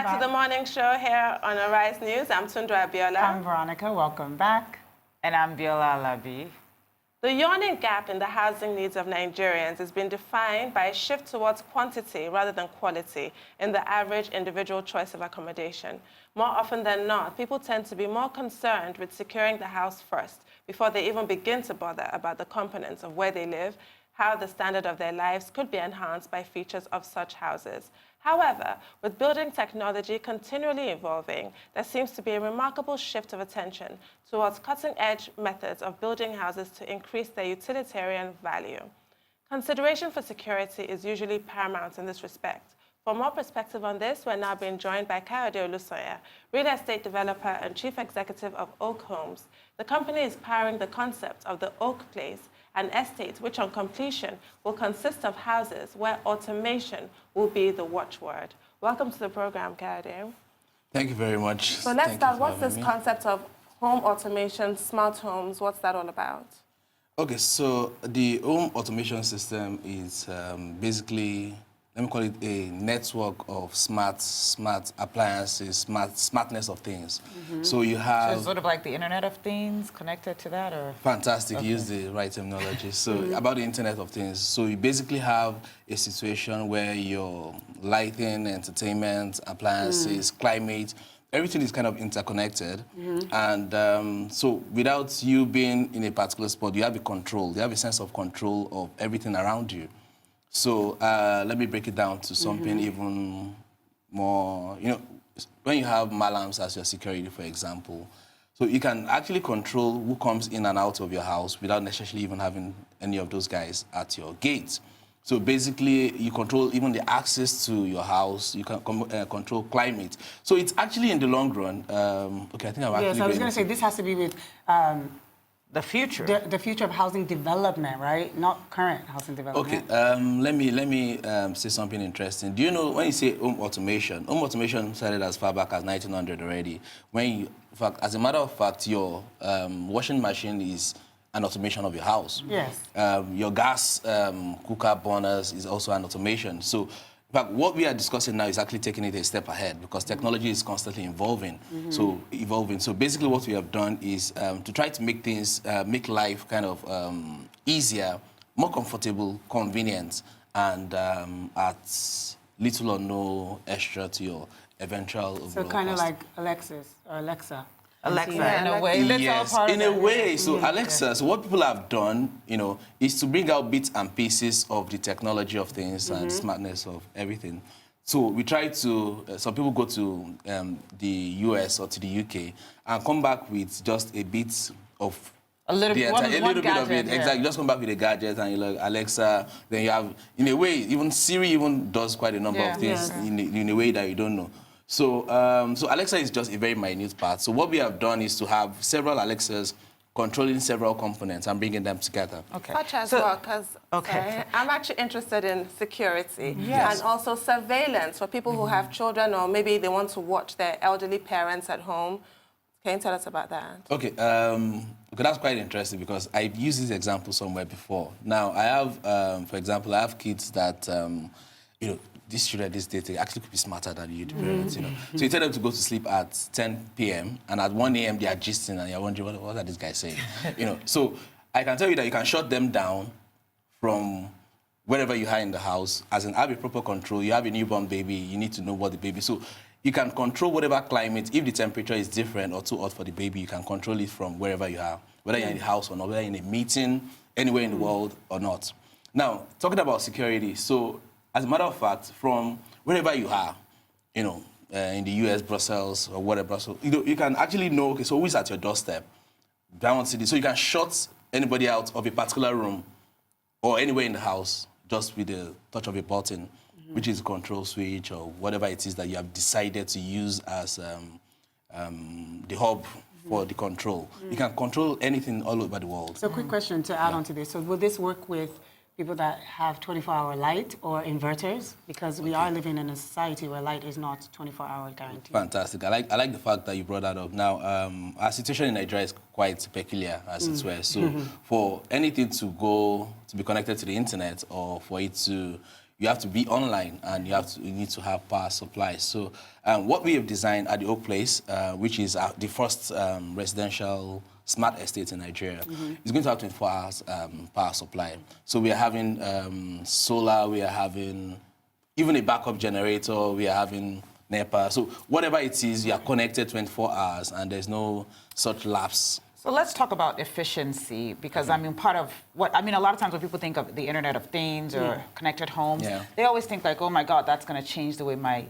back to the morning show here on Arise News. I'm Tundra Abiola. I'm Veronica. Welcome back. And I'm Biola Alabi. The yawning gap in the housing needs of Nigerians has been defined by a shift towards quantity rather than quality in the average individual choice of accommodation. More often than not, people tend to be more concerned with securing the house first before they even begin to bother about the components of where they live, how the standard of their lives could be enhanced by features of such houses. However, with building technology continually evolving, there seems to be a remarkable shift of attention towards cutting-edge methods of building houses to increase their utilitarian value. Consideration for security is usually paramount in this respect. For more perspective on this, we're now being joined by Kayode Olusanya, real estate developer and chief executive of Oak Homes. The company is powering the concept of the Oak Place, an estate which on completion will consist of houses where automation will be the watchword. Welcome to the program, Kayode. Thank you very much. So let's start. What's this concept of home automation, smart homes? What's that all about? Okay, so the home automation system is basically, let me call it a network of smart appliances, smartness of things. So you have... So it's sort of like the Internet of Things connected to that, or? Fantastic, you use the right terminology. So about the Internet of Things. So you basically have a situation where your lighting, entertainment, appliances, climate, everything is kind of interconnected. And so without you being in a particular spot, you have a control. You have a sense of control of everything around you. So let me break it down to something even more, you know, when you have malams as your security, for example, so you can actually control who comes in and out of your house without necessarily even having any of those guys at your gate. So basically, you control even the access to your house. You can control climate. So it's actually in the long run. Okay, I think I'm actually. Yes, I was going to say this has to be with The future. the future of housing development, right? Not current housing development. Okay, let me say something interesting. Do you know when you say home automation started as far back as 1900 already. When you, in fact, as a matter of fact, your washing machine is an automation of your house. Yes. Your gas cooker burners is also an automation. So, in fact, what we are discussing now is actually taking it a step ahead because technology is constantly evolving. So basically what we have done is to try to make things, make life kind of easier, more comfortable, convenient, and at little or no extra to your eventual overall So kind of cost. like Alexa. Alexa, Yeah, in a way. That's Yes, all part in of a it. way. So Alexa, so what people have done, you know, is to bring out bits and pieces of the technology of things and smartness of everything. So we try to, some people go to the US or to the UK and come back with just a bit of A little bit of it, Exactly. You just come back with a gadget and you're like, Alexa, then you have, in a way, even Siri even does quite a number of things in a way that you don't know. So, so Alexa is just a very minute part. So what we have done is to have several Alexas controlling several components and bringing them together. Okay. Such as well, because I'm actually interested in security and also surveillance for people who have children or maybe they want to watch their elderly parents at home. Can you tell us about that? Okay, that's quite interesting because I've used this example somewhere before. Now, I have, for example, I have kids that, you know, these children these days, they actually could be smarter than you, the parents, you know. So you tell them to go to sleep at 10 p.m. and at 1 a.m. they are gisting and you're wondering, what are these guys saying? You know, so I can tell you that you can shut them down from wherever you are in the house, as in have a proper control. You have a newborn baby, you need to know what the baby... So you can control whatever climate. If the temperature is different or too hot for the baby, you can control it from wherever you are, whether you're in the house or not, whether you're in a meeting, anywhere in the world or not. Now, talking about security, so as a matter of fact, from wherever you are, you know, in the US, Brussels, or whatever, so you can actually know, okay, so who is at your doorstep? Diamond City. So you can shut anybody out of a particular room or anywhere in the house just with the touch of a button, which is a control switch or whatever it is that you have decided to use as the hub for the control. You can control anything all over the world. So quick question to add on to this. So will this work with people that have 24-hour light or inverters? Because we are living in a society where light is not 24-hour guaranteed. Fantastic. I like the fact that you brought that up. Now, our situation in Nigeria is quite peculiar, as it were. So for anything to be connected to the internet or for it to, you have to be online and you need to have power supply. So what we have designed at the Oak Place, which is the first residential smart estate in Nigeria, is going to have 24 hours power supply. So we are having solar, we are having even a backup generator, we are having NEPA. So whatever it is, you are connected 24 hours and there's no such lapse. So let's talk about efficiency, because I mean, part of what, I mean, a lot of times when people think of the Internet of Things or connected homes, they always think like, oh my God, that's going to change the way my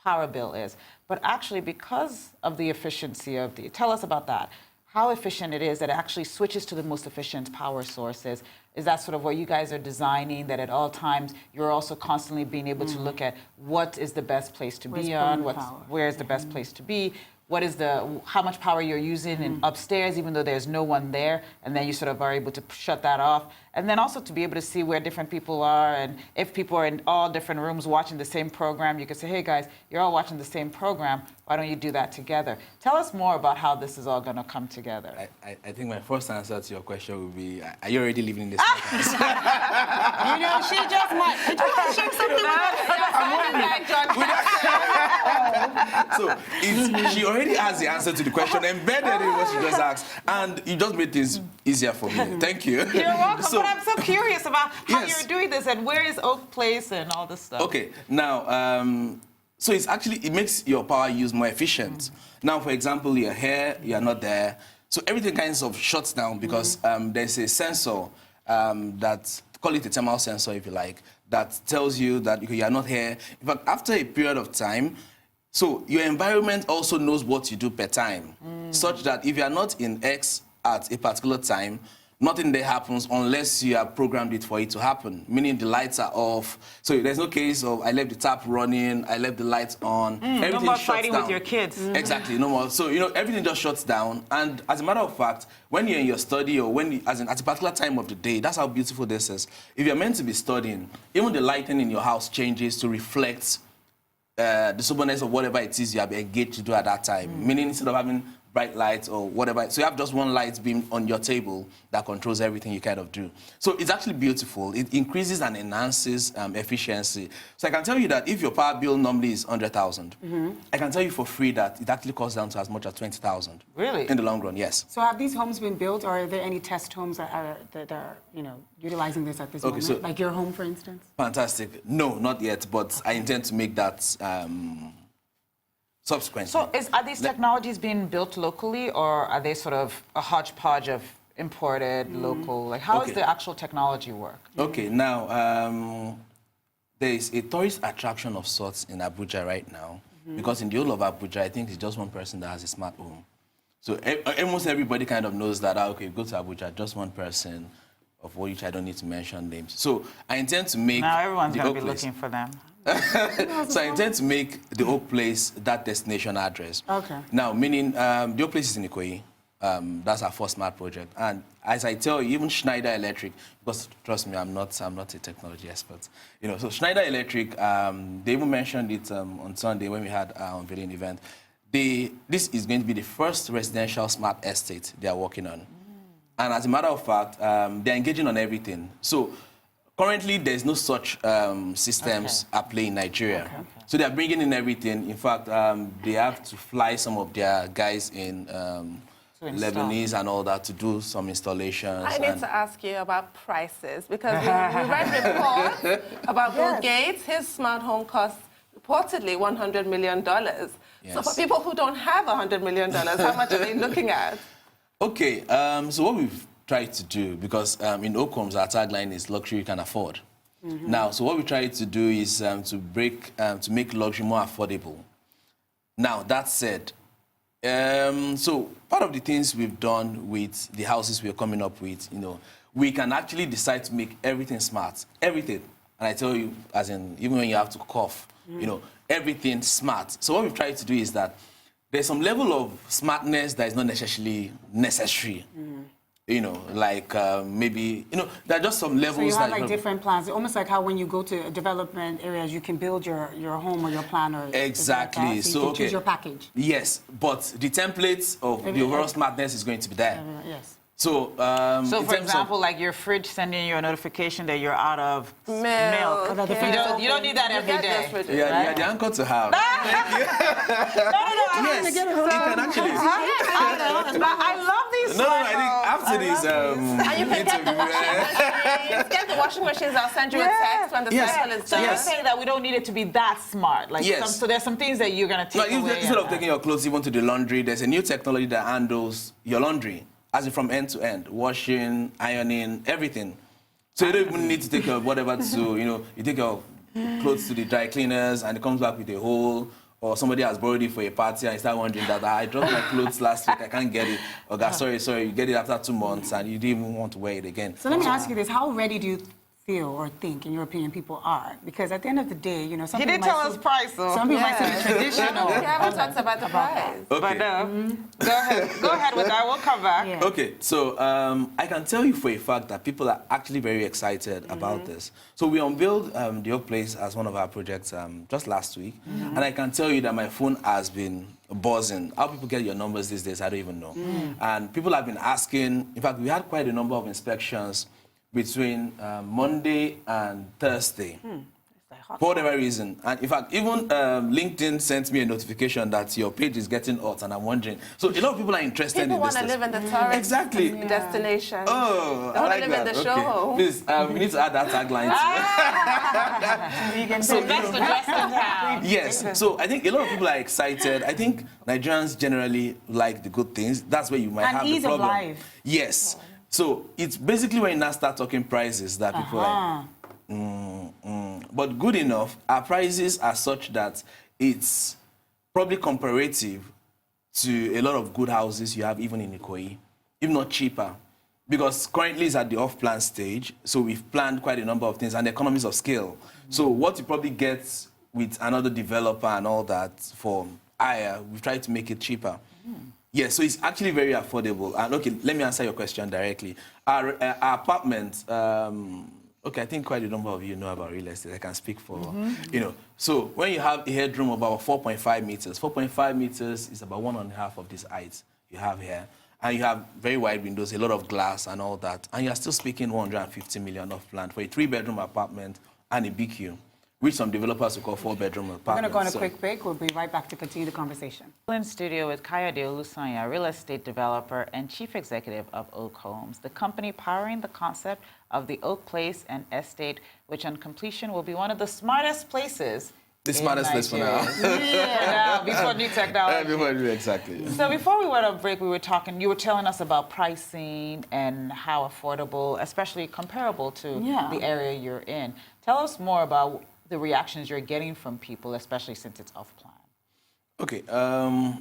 power bill is. But actually, because of the efficiency of tell us about that. How efficient it is that it actually switches to the most efficient power sources. Is that sort of what you guys are designing, that at all times you're also constantly being able to look at what is the best place to be on, where's the best place to be, what is how much power you're using in upstairs, even though there's no one there, and then you sort of are able to shut that off. And then also to be able to see where different people are, and if people are in all different rooms watching the same program, you could say, hey guys, you're all watching the same program, why don't you do that together? Tell us more about how this is all going to come together. I think my first answer to your question would be, are you already living in this house? You know, she just might. Did you want to share something So she already has the answer to the question embedded in what she just asked, and you just made things easier for me. Thank you. You're welcome, but I'm so curious about how Yes. you're doing this, and where is Oak Place and all this stuff. Okay, now, so it makes your power use more efficient. Now, for example, you're here, you're not there, so everything kind of shuts down because there's a sensor that, call it a thermal sensor if you like, that tells you that you're not here. In fact, after a period of time, so your environment also knows what you do per time, such that if you're not in X at a particular time, nothing there happens unless you have programmed it for it to happen, meaning the lights are off. So there's no case of I left the tap running, I left the lights on. Everything no more shuts fighting down. with your kids. Exactly, no more. So, everything just shuts down. And as a matter of fact, when you're in your study or at a particular time of the day, that's how beautiful this is. If you're meant to be studying, even the lighting in your house changes to reflect the soberness of whatever it is you have engaged to do at that time. Meaning instead of having bright lights or whatever, so you have just one light beam on your table that controls everything you kind of do. So it's actually beautiful. It increases and enhances efficiency. So I can tell you that if your power bill normally is 100,000, I can tell you for free that it actually costs down to as much as 20,000. Really? In the long run, yes. So have these homes been built, or are there any test homes that are utilizing this at this moment? So, like your home, for instance? Fantastic. No, not yet, but I intend to make that subsequently. So are these technologies being built locally, or are they sort of a hodgepodge of imported, local? Like, how does the actual technology work? Okay, now, there is a tourist attraction of sorts in Abuja right now, because in the whole of Abuja, I think it's just one person that has a smart home. So almost everybody kind of knows that, okay, go to Abuja, just one person, of which I don't need to mention names. So I intend to make Now everyone's the going to Oak be Place. looking for them. So I intend to make the Oak Place that destination address. Okay. Now, meaning the Oak Place is in Ikoyi. That's our first smart project. And as I tell you, even Schneider Electric, because trust me, I'm not a technology expert. So Schneider Electric, they even mentioned it on Sunday when we had our unveiling event. This is going to be the first residential smart estate they are working on. And as a matter of fact, they're engaging on everything. So currently, there's no such systems at play in Nigeria. Okay. So they're bringing in everything. In fact, they have to fly some of their guys in Lebanese and all that to do some installations. I need to ask you about prices, because we read reports about Bill Gates. His smart home costs reportedly $100 million. Yes. So for people who don't have $100 million, how much are they looking at? Okay, so what we've tried to do, because in Oakhomes, our tagline is luxury you can afford. Now, so what we try to do is to make luxury more affordable. Now, that said, so part of the things we've done with the houses we're coming up with, we can actually decide to make everything smart, everything. And I tell you, as in, even when you have to cough, everything smart. So what we've tried to do is that there's some level of smartness that is not necessarily necessary. Like maybe, there are just some levels. So you have that like different plans, almost like how when you go to development areas, you can build your home or your plan or exactly. So you can choose your package. Yes, but the templates of the overall smartness is going to be there. Yes. So, So, in for terms example, like your fridge sending you a notification that you're out of milk. Okay. You don't need that every day. yeah, the anchor to have. Yes, you can actually. I love these. No, I think after this, And you can get the washing machines. Get the washing machines. I'll send you a text when the cycle is So done. you're saying that we don't need it to be that smart. Like so there's some things that you're gonna take away. Instead of taking your clothes even to the laundry, there's a new technology that handles your laundry, as in from end to end, washing, ironing, everything. So you don't even need to take your whatever to, you take your clothes to the dry cleaners and it comes back with a hole, or somebody has borrowed it for a party and you start wondering that I dropped my clothes last week, I can't get it. Or sorry, you get it after 2 months and you didn't even want to wear it again. So let me ask you this, how ready do you feel or think, in your opinion, people are? Because at the end of the day, some He people didn't might tell say- us price, though. Some people might say the traditional. We haven't talked about the price. Okay. But go ahead with that. We'll come back. Yeah. Okay, so I can tell you for a fact that people are actually very excited about this. So we unveiled the Oak Place as one of our projects just last week, and I can tell you that my phone has been buzzing. How people get your numbers these days, I don't even know. And people have been asking. In fact, we had quite a number of inspections between Monday and Thursday. For whatever reason. And in fact, even LinkedIn sent me a notification that your page is getting hot, and I'm wondering. So a lot of people are interested People in want this. to live in the tourist Exactly. destination. Oh, They I want like to live in that. the show home. Please, we need to add that tagline too. So that's the dress in town. Yes, so I think a lot of people are excited. I think Nigerians generally like the good things. That's where you might And have ease the of problem. life. Yes. So it's basically when you now start talking prices that people are like, But good enough, our prices are such that it's probably comparative to a lot of good houses you have even in Ikoyi, if not cheaper. Because currently it's at the off-plan stage, so we've planned quite a number of things and economies of scale. So what you probably get with another developer and all that for higher, we've tried to make it cheaper. Yes, so it's actually very affordable. And okay, let me answer your question directly. Our apartment, okay, I think quite a number of you know about real estate. I can speak for, So when you have a headroom of about 4.5 meters, 4.5 meters is about 1.5 of this height you have here. And you have very wide windows, a lot of glass and all that. And you're still speaking 150 million off land for a 3-bedroom apartment and a BQ, which some developers will call 4-bedroom apartments. We're going to go on a quick break. We'll be right back to continue the conversation. In studio with Kayode Olusanya, real estate developer and chief executive of Oak Homes, the company powering the concept of the Oak Place and Estate, which on completion will be one of the smartest places. The smartest place for now. Yeah, before new technology. Exactly. So before we went on break, you were telling us about pricing and how affordable, especially comparable to the area you're in. Tell us more about the reactions you're getting from people, especially since it's off-plan. Okay,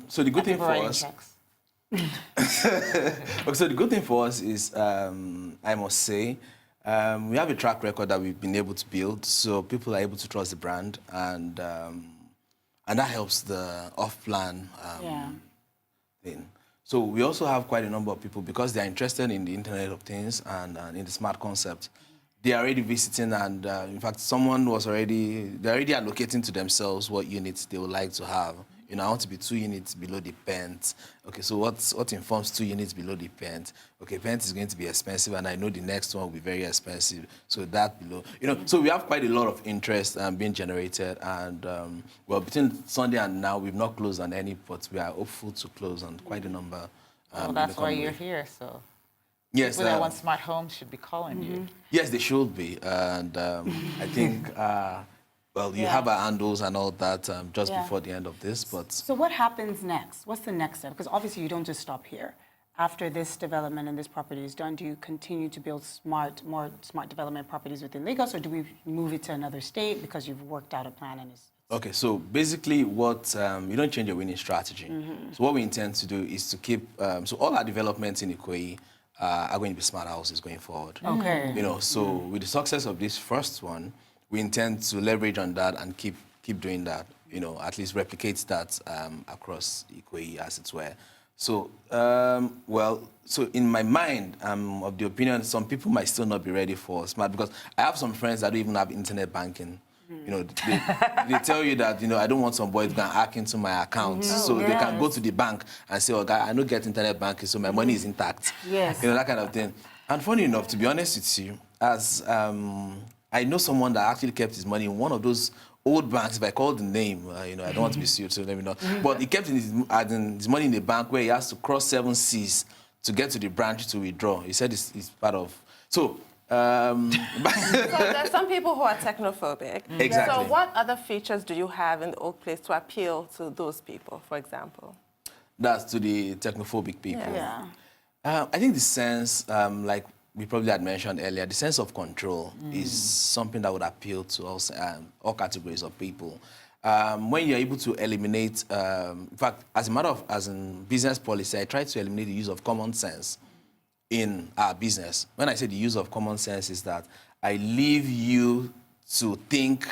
so the good thing for us... Okay, so the good thing for us is, I must say, we have a track record that we've been able to build, so people are able to trust the brand, and that helps the off-plan thing. So we also have quite a number of people, because they're interested in the Internet of Things and in the smart concept. They are already visiting, and in fact, they're already allocating to themselves what units they would like to have. I want to be 2 units below the pent. Okay, so what informs 2 units below the pent? Okay, pent is going to be expensive, and I know the next one will be very expensive. So that below, so we have quite a lot of interest being generated, and well, between Sunday and now, we've not closed on any, but we are hopeful to close on quite a number. Well, that's why you're here, so. Yes, people that want smart homes should be calling you. Yes, they should be, and I think. Well, you have our handles and all that just before the end of this, but... So what happens next? What's the next step? Because obviously you don't just stop here. After this development and this property is done, do you continue to build more smart development properties within Lagos, or do we move it to another state because you've worked out a plan and it's... Okay, so basically you don't change your winning strategy. So what we intend to do is to keep... so all our developments in Ikoyi are going to be smart houses going forward. Okay. So with the success of this first one, we intend to leverage on that and keep doing that, at least replicate that across Ikoyi, as it were. So, so in my mind, I'm of the opinion some people might still not be ready for smart, because I have some friends that don't even have internet banking. You know, they tell you that, you know, I don't want some boy to go and hack into my account. So they can go to the bank and say, oh, guy, I don't get internet banking, so my money is intact. Yes. You know, that kind of thing. And funny enough, to be honest with you, as I know someone that actually kept his money in one of those old banks. If I call the name, you know, I don't want to be sued, so let me know. But he kept his money in the bank where he has to cross 7 seas to get to the branch to withdraw. He said it's part of... So there's some people who are technophobic. Exactly. So what other features do you have in the old place to appeal to those people, for example? That's to the technophobic people. Yeah. I think the sense, like we probably had mentioned earlier, the sense of control is something that would appeal to us, all categories of people. When you're able to eliminate, in fact, as in business policy, I try to eliminate the use of common sense in our business. When I say the use of common sense is that I leave you to think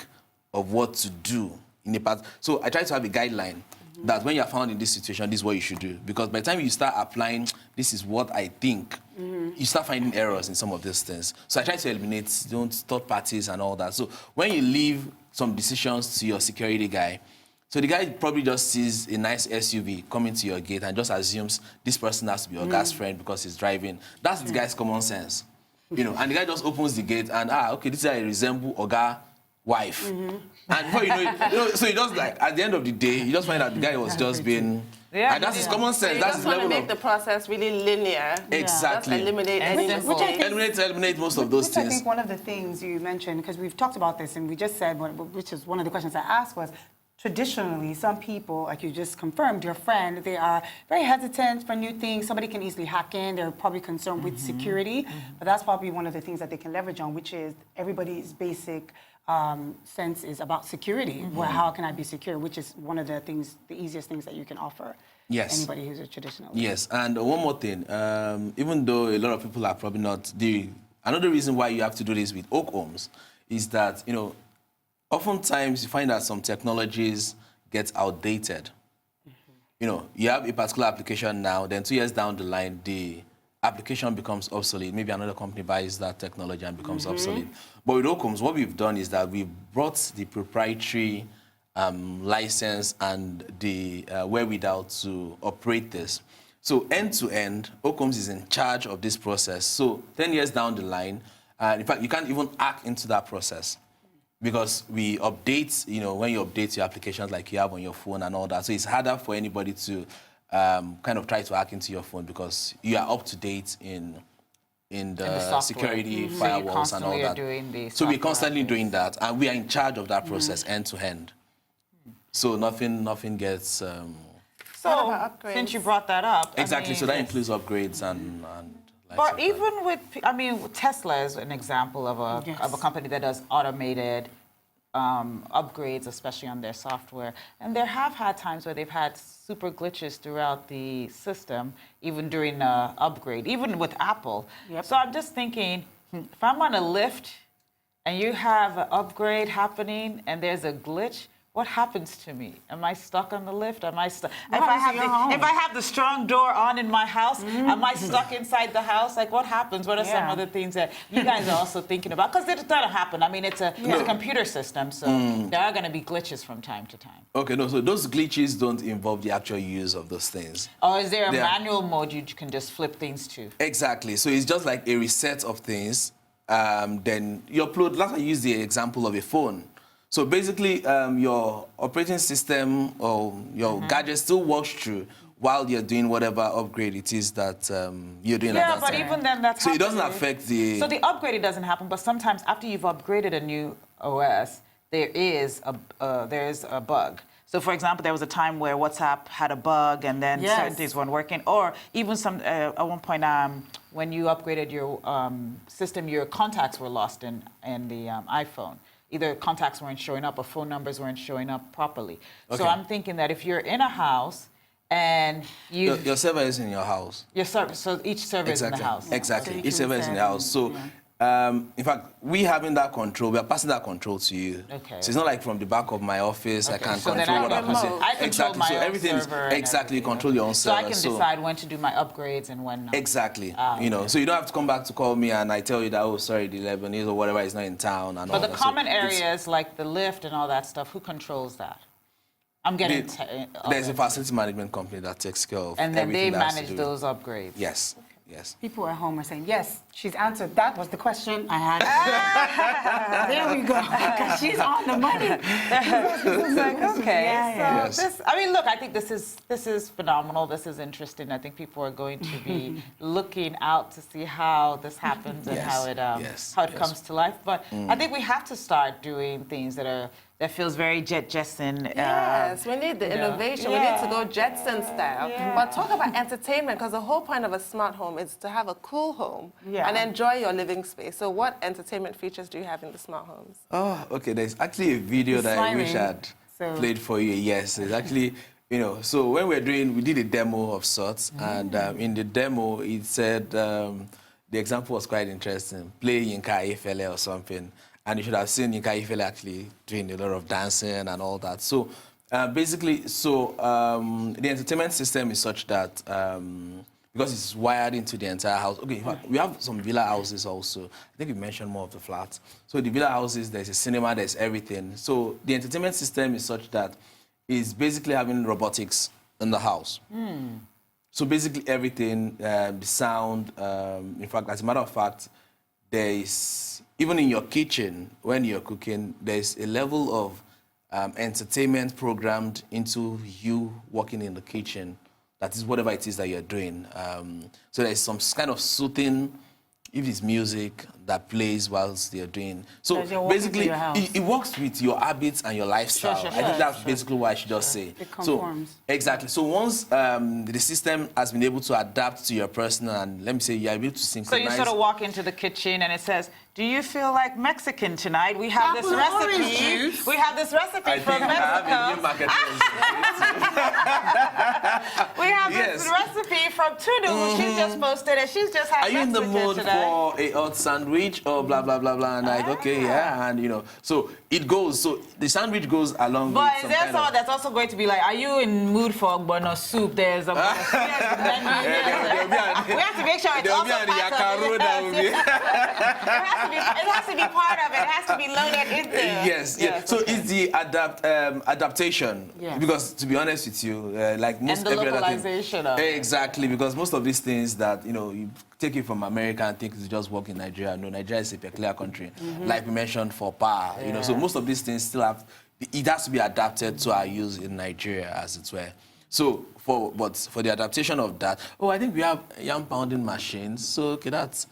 of what to do in the past. So I try to have a guideline that when you're found in this situation, this is what you should do. Because by the time you start applying, this is what I think, you start finding errors in some of these things. So I try to eliminate third parties and all that. So when you leave some decisions to your security guy, so the guy probably just sees a nice SUV coming to your gate and just assumes this person has to be your guy's friend because he's driving. That's the guy's common sense. You know, and the guy just opens the gate and, okay, this is how I resemble Oga wife. And before you know, so you just like, at the end of the day, you just find out the guy was just being... Yeah, and that's his common sense. So you that's just his want to level make the process really linear. Exactly. Just eliminate any mistakes. Eliminate most of those Which I things. think one of the things you mentioned, because we've talked about this and we just said, which is one of the questions I asked was, traditionally, some people, like you just confirmed, your friend, they are very hesitant for new things. Somebody can easily hack in. They're probably concerned with security. But that's probably one of the things that they can leverage on, which is everybody's basic sense is about security. Well, how can I be secure? Which is one of the things, the easiest things that you can offer anybody who's a traditionalist. Yes, and one more thing. Even though a lot of people are probably not... Another reason why you have to do this with oak homes is that, you know, oftentimes you find that some technologies get outdated. You know, you have a particular application now, then 2 years down the line, the application becomes obsolete. Maybe another company buys that technology and becomes obsolete. But with Ocoms, what we've done is that we've brought the proprietary license and the wherewithal to operate this. So end-to-end, Ocoms is in charge of this process. So 10 years down the line, in fact, you can't even hack into that process. Because we update, you know, when you update your applications like you have on your phone and all that, so it's harder for anybody to kind of try to hack into your phone because you are up to date in the security firewalls and all that. So we're constantly doing that, and we are in charge of that process end to end. So nothing gets. So since you brought that up, exactly. So that includes upgrades and but even with, I mean, Tesla is an example of a company that does automated upgrades, especially on their software. And there have had times where they've had super glitches throughout the system, even during the upgrade, even with Apple. So I'm just thinking, if I'm on a lift and you have an upgrade happening and there's a glitch, what happens to me? Am I stuck on the lift? Am I stuck? If I have the strong door on in my house, am I stuck inside the house? Like, what happens? What are some other things that you guys are also thinking about? Because it's going to happen. I mean, it's a computer system, so there are going to be glitches from time to time. Okay, no, so those glitches don't involve the actual use of those things. Or is there a manual mode you can just flip things to? Exactly. So it's just like a reset of things. Then you upload, like I use the example of a phone. So basically, your operating system or your gadget still works through while you're doing whatever upgrade it is that you're doing at that time. Yeah, but even then, that's so it doesn't affect the... So the upgrade, it doesn't happen, but sometimes after you've upgraded a new OS, there is a bug. So, for example, there was a time where WhatsApp had a bug and then certain things weren't working. Or even at one point, when you upgraded your system, your contacts were lost in the iPhone. Either contacts weren't showing up or phone numbers weren't showing up properly. So I'm thinking that if you're in a house and your server is in your house. Your server, so each server is in the house. Exactly, each server is in the house. So In fact, we having that control, we are passing that control to you. Okay. So it's not like from the back of my office, I can So then control what happens. I control my so own everything is server and exactly you everything. control your own So server. I can decide when to do my upgrades and when not. Exactly. You know, so you don't have to come back to call me and I tell you that, oh, sorry, the Lebanese or whatever is not in town and all But the that. common So it's- areas like the lift and all that stuff, who controls that? I'm getting there's a facility management company that takes care of and then they everything that has to manage do those upgrades. Yes. Yes. People at home are saying, yes, she's answered. That was the question I had. There we go. Because she's on the money. It's like, okay. Yeah, So Yes. I mean, look, I think this is phenomenal. This is interesting. I think people are going to be looking out to see how this happens and Yes. how it Yes. comes to life. But I think we have to start doing things that feels very Jetson. Yes, we need the innovation. We need to go Jetson style. Yeah. But talk about entertainment, because the whole point of a smart home is to have a cool home Yeah. and enjoy your living space. So what entertainment features do you have in the smart homes? Oh, okay. There's actually a video He's that I wish smiling, I'd so- played for you. Yes, it's actually, you know, so when we did a demo of sorts, and in the demo, it said, the example was quite interesting, play Yinka Efele or something. And you should have seen Yinka Efele actually doing a lot of dancing and all that. So basically, the entertainment system is such that, because it's wired into the entire house. Okay, in fact, we have some villa houses also. I think you mentioned more of the flats. So the villa houses, there's a cinema, there's everything. So the entertainment system is such that it's basically having robotics in the house. So basically everything, the sound, in fact, as a matter of fact, there is, even in your kitchen, when you're cooking, there's a level of entertainment programmed into you working in the kitchen. That is whatever it is that you're doing. So there's some kind of soothing, if it's music that plays whilst you're doing. So As you're walking basically, through your house. it works with your habits and your lifestyle. Sure, I think that's basically what I should just say. It conforms. So, exactly. So once the system has been able to adapt to your personal, and let me say, you're able to So synchronize. you sort of walk into the kitchen and it says, "Do you feel like Mexican tonight? We have this Apple and orange recipe. juice." We have this recipe I from think I have a Mexico. new market. We have Yes. this recipe from Tunu, who she's just posted, and she's just had Are you in the Mexican mood today. for a hot sandwich or blah, blah, blah, blah? And like, okay, yeah. And, you know, so it goes. So the sandwich goes along But with is some there kind someone of... that's also going to be like, are you in mood for ogbono soup? There's a menu. We have to make sure it's There'll also be an part of yakaro it. that will be... It has to be part of it. It has to be loaded in there. Yes, yeah. So okay. it's the adaptation. Yes. Because to be honest with you, like most And the every other thing, localization of it. exactly, because most of these things that you take it from America and think it's just work in Nigeria. No, Nigeria is a peculiar country, like we mentioned for power. You know, so most of these things still have. It has to be adapted to our use in Nigeria, as it were. So for the adaptation of that, I think we have yam pounding machines. So okay, that's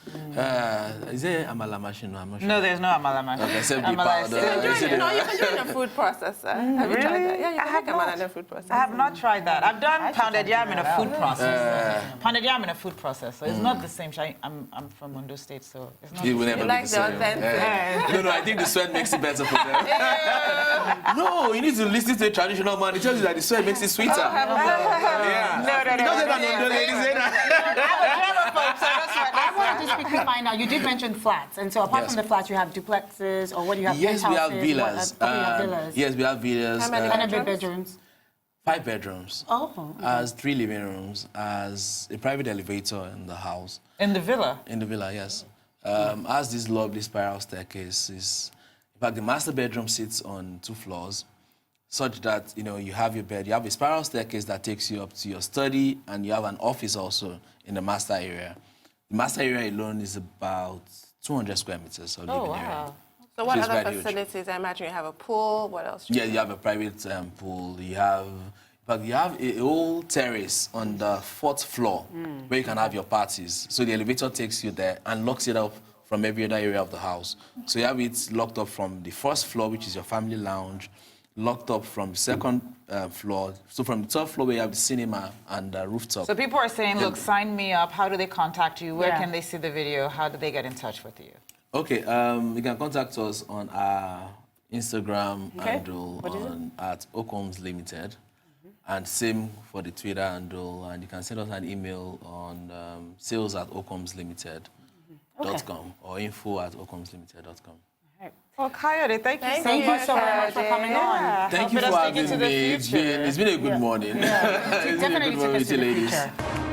is there amala machine? No, I'm not sure. No, there's no amala man. Okay, except the Amala is powder. still- You can do it in a food processor. Have you tried that? Yeah, you can make a man in a food processor. I have not tried that. I've done pounded yam in a food processor. Pounded yam in a food processor. It's not the same. I'm from Ondo State, so it's not. It will never You be like the the same. authentic. No, I think the sweat makes it better for them. No, you need to listen to a traditional man. He tells you that the sweat makes it sweeter. Yeah. No. He doesn't have no ladies in I'm a germaphobe, so that's why. I wanted to quickly find out, you did mention flats. And so apart Yes. from the flats, you have duplexes, or what do you have? Yes, we have penthouses? villas. What you have villas. Yes, we have villas. How many? And a big bedrooms. 5 bedrooms. Oh. As 3 living rooms, as a private elevator in the house. In the villa. In the villa, yes. As this lovely spiral staircase is, in fact, the master bedroom sits on 2 floors, such that you have your bed, you have a spiral staircase that takes you up to your study, and you have an office also in the master area. The master area alone is about 200 square meters of living area. So what So it's other quite huge. facilities? I imagine you have a pool. What else? Yeah, you have a private pool. You have a whole terrace on the 4th floor where you can have your parties. So the elevator takes you there and locks it up from every other area of the house. So you have it locked up from the 1st floor, which is your family lounge, locked up from the 2nd floor. So from the 3rd floor where you have the cinema and the rooftop. So people are saying, look, sign me up. How do they contact you? Where Yeah. can they see the video? How do they get in touch with you? Okay, you can contact us on our Instagram handle at Ocombs Limited. And same for the Twitter handle. And you can send us an email on sales@ocombslimited. .com or info@ocomslimited.com. Well, Kayoade, thank you Thank you so much for coming on. Thank you for having me. It's been a good morning. Definitely It's been a good take us morning, to the ladies. future.